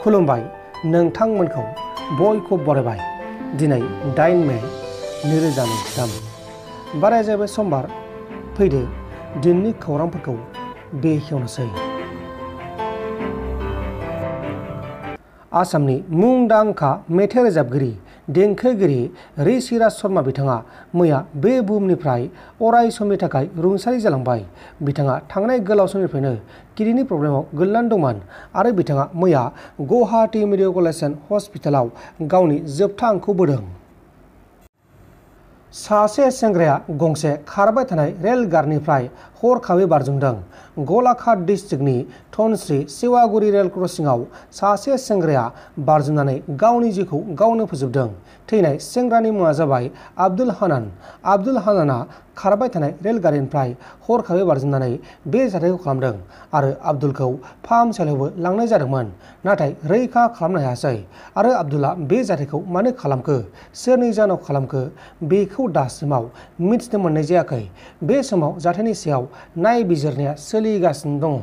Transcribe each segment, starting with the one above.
खुलुमबाय नोंथांमोनखौ बयखौ बरायबाय। दिनै 8 मे 2023 बाराय जाबाय समबार। फैदो दिननि खौरांफोरखौ बेखेवनोसै। आसामनि मुंदांखा मेथाइ रोजाबगिरि देंखोगिरि ऋषिराज शर्मा बिथाङा मैया बे बुहुमनिफ्राय अराय समनि थाखाय रुंसारि जालांबाय। बिथाङा थांनाय गोलाव समनिफ्रायनो किडनि प्रब्लेमाव गोग्लैनानै दंमोन आरो बिथाङा मैया गुवाहाटी मेडिकेल कलेज एन्ड हस्पिटालाव गावनि जोबथा हांखौ बोदों। सासे सेंग्राया गंसे खारबाय थानाय रेलगारिनिफ्राय हरखाबै बारजुमदों। गलाघाट डिस्ट्रिक्टनि धनस्री सेवागुरि रेल क्रसिंआव सासे सेंग्राया बारजुमनानै गावनि जिउखौ गावनो फोजोबदों। थैनाय सेंग्रानि मुङा जाबाय आब्दुल हानान। आब्दुल हानानआ खारबाय थानाय रेलगारिनिफ्राय हरखाबै बारजुमनानै बे जाथायखौ खालामदों आरो आब्दुलखौ फाहामसालियावबो लांनाय जादोंमोन, नाथाय रैखा खालामनो हायासै। आरो आब्दुलआ बे जाथायखौ मानो खालामखो, सोरनि जाहोनाव खालामखो, बेखौ दासिमाव मिथिनो मोननाय जायाखै। बे समाव जाथायनि सायाव नायबिजिरनाया सोलिगासिनो दङ।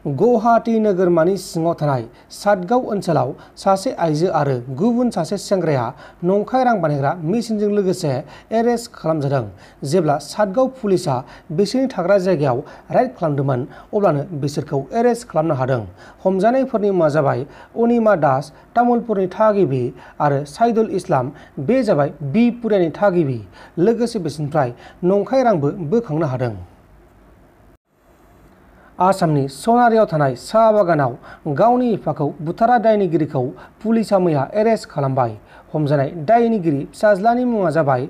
गुवाहाटी नोगोरमानि सिङाव थानाय सातगाव ओनसोलाव सासे आइजो आरो गुबुन सासे सेंग्राया नंखाय रां बानायग्रा मेसिनजों लोगोसे एरेस्ट खालामजादों। जेब्ला सातगाव पुलिसआ बिसोरनि थाग्रा जायगायाव राइड खालामदोंमोन अब्लानो बिसोरखौ एरेस्ट खालामनो हादों। हमजानायफोरनि मुङा जाबाय अनिमा दास, तामुलपुरनि थागिबि, आरो साइदुल इस्लाम, बे जाबाय बिपुरियानि थागिबि। लोगोसे बिसोरनिफ्राय नंखाय रांबो बोखांनो हादों। आसामनि सनारियाव थानाय साहा बागानाव गावनि बिफाखौ बुथारा दायनिगिरिखौ पुलिसआ मैया एरेस्ट खालामबाय। हमजानाय दायनिगिरि फिसाज्लानि मुङा जाबाय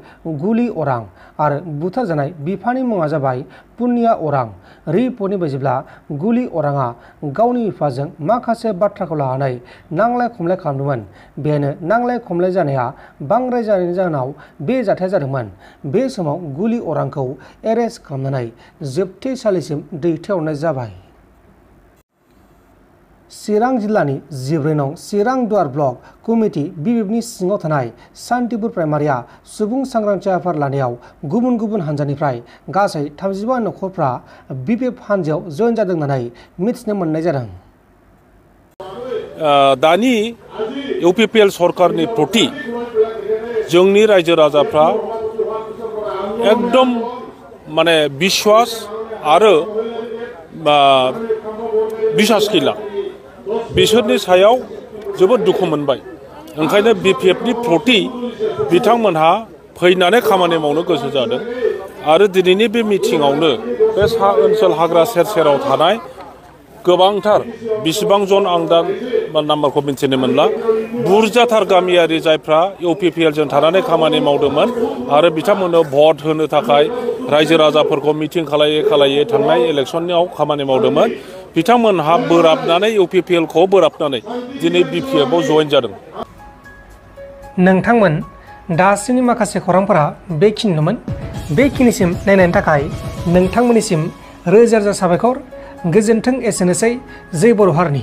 गुली अरां आरो बुथारजानाय बिफानि मुङा जाबाय पुनिया अरां। रिपर्टनि बायदिब्ला गुली अरांआ गावनि बिफाजों माखासे बाथ्राखौ लानानै नांलाय खमलाय खालामदोंमोन। बेनो नांलाय खमलाय जानाया बांद्राय जानायनि जाहोनाव बे जाथाया जादोंमोन। बे समाव गुली अरांखौ एरेस्ट खालामनानै जोबथेसालिसिम दैथायहरनाय जाबाय। चिरां जिल्लानि 14 नं चिरां दुवार ब्लक कमिटि बिबिबनि सिङाव थानाय सान्तिपुर प्राइमारिया सुबुं सांग्रांथि आफाद लानायाव गुबुन गुबुन हानजानिफ्राय गासै 35 नखरफ्रा बिपिएफ हानजायाव जयेन जादों होननानै मिथिनो मोननाय जादों। दानि इउपिपिएल सरकारनि प्रति जोंनि रायजो राजाफ्रा एकदम माने बिश्वास आरो बिसास गैला। बिसोरनि सायाव जोबोद दुखु मोनबाय। ओंखायनो बिपिएफनि प्रति बिथांमोनहा फैनानै खामानि मावनो गोसो जादों आरो दिनैनि बे मिटिङावनो बे सा ओनसोल हाग्रा सेर सेराव थानाय गोबांथार बेसेबां जन आं दा नाम्बारखौ मिन्थिनो मोनला, बुरजाथार गामियारि जायफ्रा इउपिपिएलजों थानानै खामानि मावदोंमोन आरो बिथांमोननो भट होनो थाखाय रायजो राजाफोरखौ मिटिं खालायै थांनाय इलेक्सनाव खामानि मावदोंमोन, बिथांमोनहा बोराबनानै इउपिपिएलखौ बोराबनानै दिनै बिपिएफआव जयेन जादों। नोंथांमोन दासिमनि माखासे खौरांफोरा बेखिनिनोमोन। बेखिनिसिम नायनायनि थाखाय नोंथांमोननिसिम रोजा रोजा साबायखर। गोजोन्थों। एसेनोसै। जै बर' हारिनि।